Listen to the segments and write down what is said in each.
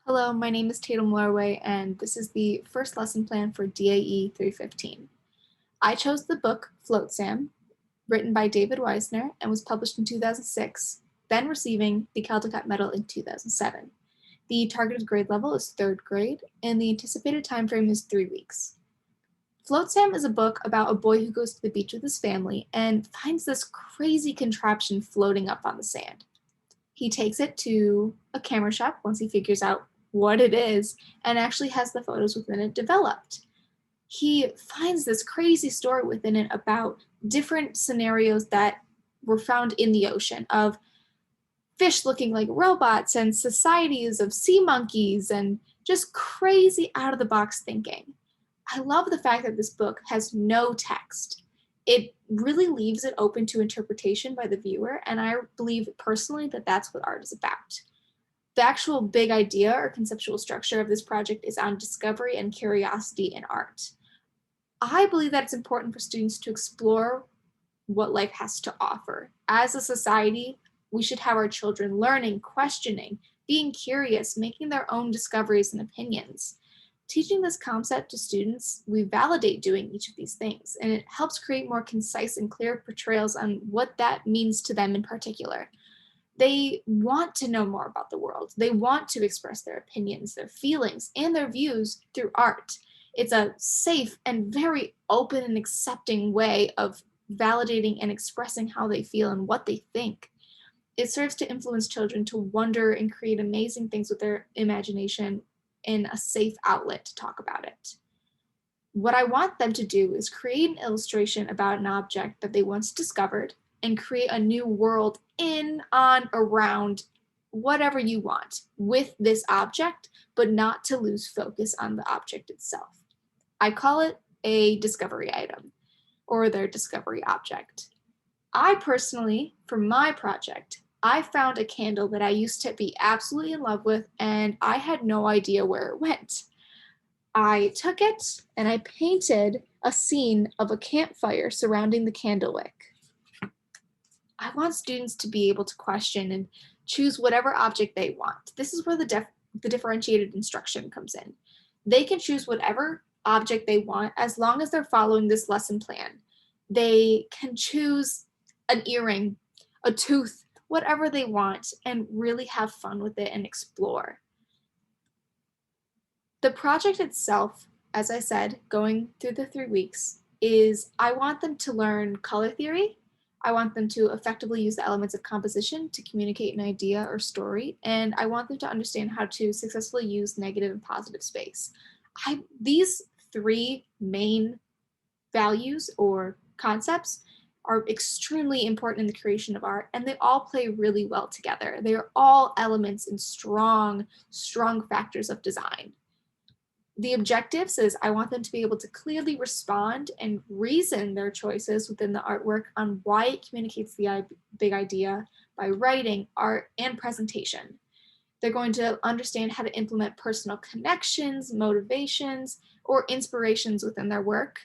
Hello, my name is Tatum Larway, and this is the first lesson plan for DAE 315. I chose the book Flotsam, written by David Weisner and was published in 2006, then receiving the Caldecott Medal in 2007. The targeted grade level is 3rd grade, and the anticipated time frame is 3 weeks. Flotsam is a book about a boy who goes to the beach with his family and finds this crazy contraption floating up on the sand. He takes it to a camera shop once he figures out what it is and actually has the photos within it developed. He finds this crazy story within it about different scenarios that were found in the ocean of fish looking like robots and societies of sea monkeys and just crazy out of the box thinking. I love the fact that this book has no text. It really leaves it open to interpretation by the viewer, and I believe personally that that's what art is about. The actual big idea or conceptual structure of this project is on discovery and curiosity in art. I believe that it's important for students to explore what life has to offer. As a society, we should have our children learning, questioning, being curious, making their own discoveries and opinions. Teaching this concept to students, we validate doing each of these things, and it helps create more concise and clear portrayals on what that means to them in particular. They want to know more about the world. They want to express their opinions, their feelings, and their views through art. It's a safe and very open and accepting way of validating and expressing how they feel and what they think. It serves to influence children to wonder and create amazing things with their imagination in a safe outlet to talk about it. What I want them to do is create an illustration about an object that they once discovered and create a new world in, on, around, whatever you want with this object, but not to lose focus on the object itself. I call it a discovery item or their discovery object. I personally, for my project, I found a candle that I used to be absolutely in love with, and I had no idea where it went. I took it and I painted a scene of a campfire surrounding the candle wick. I want students to be able to question and choose whatever object they want. This is where the differentiated instruction comes in. They can choose whatever object they want as long as they're following this lesson plan. They can choose an earring, a tooth, whatever they want, and really have fun with it and explore. The project itself, as I said, going through the 3 weeks, is I want them to learn color theory. I want them to effectively use the elements of composition to communicate an idea or story, and I want them to understand how to successfully use negative and positive space. These 3 main values or concepts are extremely important in the creation of art, and they all play really well together. They are all elements and strong factors of design. The objectives is I want them to be able to clearly respond and reason their choices within the artwork on why it communicates the big idea by writing, art, and presentation. They're going to understand how to implement personal connections, motivations, or inspirations within their work,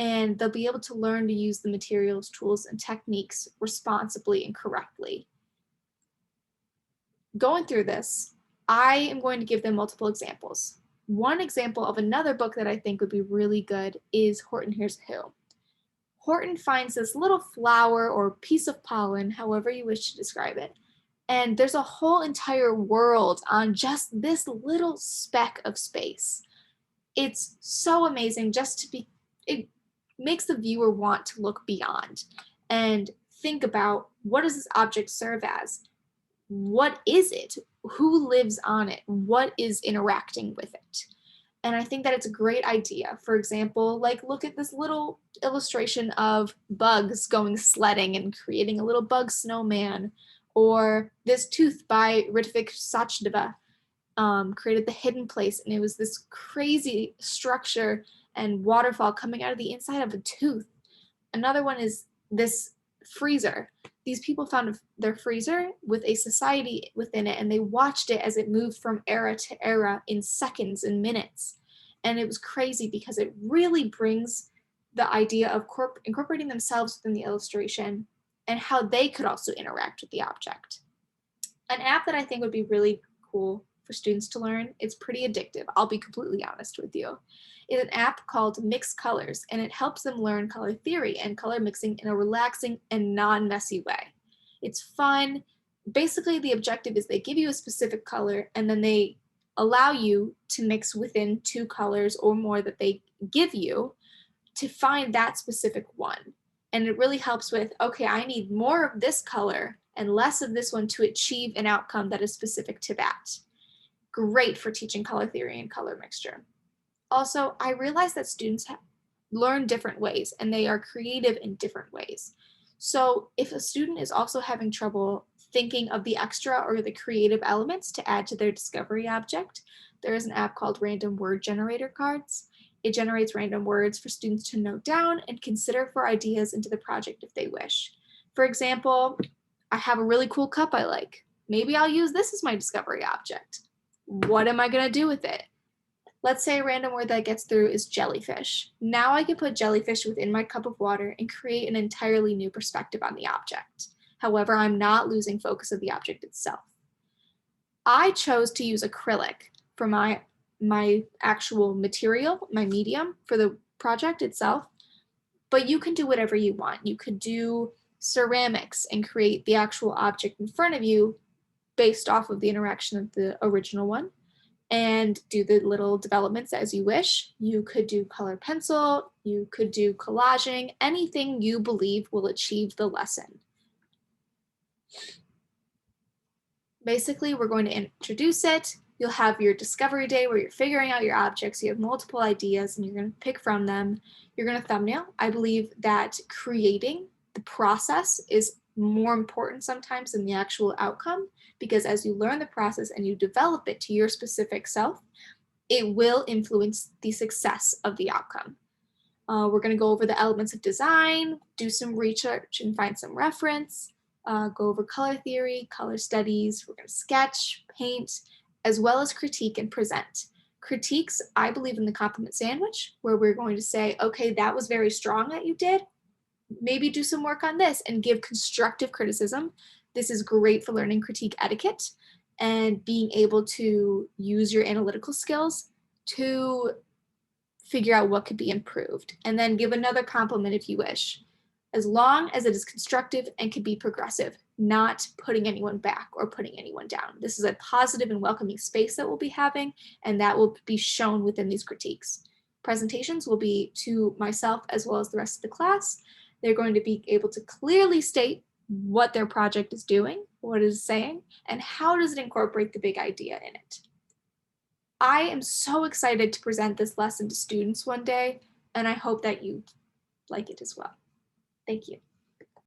and they'll be able to learn to use the materials, tools, and techniques responsibly and correctly. Going through this, I am going to give them multiple examples. One example of another book that I think would be really good is Horton Hears a Who. Horton finds this little flower or piece of pollen, however you wish to describe it, and there's a whole entire world on just this little speck of space. It's so amazing it makes the viewer want to look beyond and think about, what does this object serve as? What is it? Who lives on it? What is interacting with it? And I think that it's a great idea. For example, like look at this little illustration of bugs going sledding and creating a little bug snowman, or this tooth by Ritvik Sachdeva created the hidden place, and it was this crazy structure and waterfall coming out of the inside of a tooth. Another one is this freezer. These people found their freezer with a society within it, and they watched it as it moved from era to era in seconds and minutes. And it was crazy because it really brings the idea of incorporating themselves within the illustration and how they could also interact with the object. An app that I think would be really cool for students to learn. It's pretty addictive, I'll be completely honest with you. It's an app called Mixed Colors, and it helps them learn color theory and color mixing in a relaxing and non-messy way. It's fun. Basically, the objective is they give you a specific color, and then they allow you to mix within 2 colors or more that they give you to find that specific one. And it really helps with, okay, I need more of this color and less of this one to achieve an outcome that is specific to that. Great for teaching color theory and color mixture. Also, I realize that students learn different ways and they are creative in different ways. So if a student is also having trouble thinking of the extra or the creative elements to add to their discovery object, there is an app called Random Word Generator Cards. It generates random words for students to note down and consider for ideas into the project if they wish. For example, I have a really cool cup I like. Maybe I'll use this as my discovery object. What am I going to do with it? Let's say a random word that gets through is jellyfish. Now I can put jellyfish within my cup of water and create an entirely new perspective on the object. However, I'm not losing focus of the object itself. I chose to use acrylic for my actual material, my medium for the project itself, but you can do whatever you want. You could do ceramics and create the actual object in front of you based off of the interaction of the original one, and do the little developments as you wish. You could do color pencil, you could do collaging, anything you believe will achieve the lesson. Basically, we're going to introduce it. You'll have your discovery day where you're figuring out your objects. You have multiple ideas and you're going to pick from them. You're going to thumbnail. I believe that creating the process is more important sometimes than the actual outcome, because as you learn the process and you develop it to your specific self, it will influence the success of the outcome. We're going to go over the elements of design, do some research and find some reference, go over color theory, color studies. We're going to sketch, paint, as well as critique and present. Critiques, I believe in the compliment sandwich, where we're going to say, okay, that was very strong that you did. Maybe do some work on this and give constructive criticism. This is great for learning critique etiquette and being able to use your analytical skills to figure out what could be improved, and then give another compliment if you wish, as long as it is constructive and can be progressive, not putting anyone back or putting anyone down. This is a positive and welcoming space that we'll be having, and that will be shown within these critiques. Presentations will be to myself as well as the rest of the class. They're going to be able to clearly state what their project is doing, what it is saying, and how does it incorporate the big idea in it. I am so excited to present this lesson to students one day, and I hope that you like it as well. Thank you.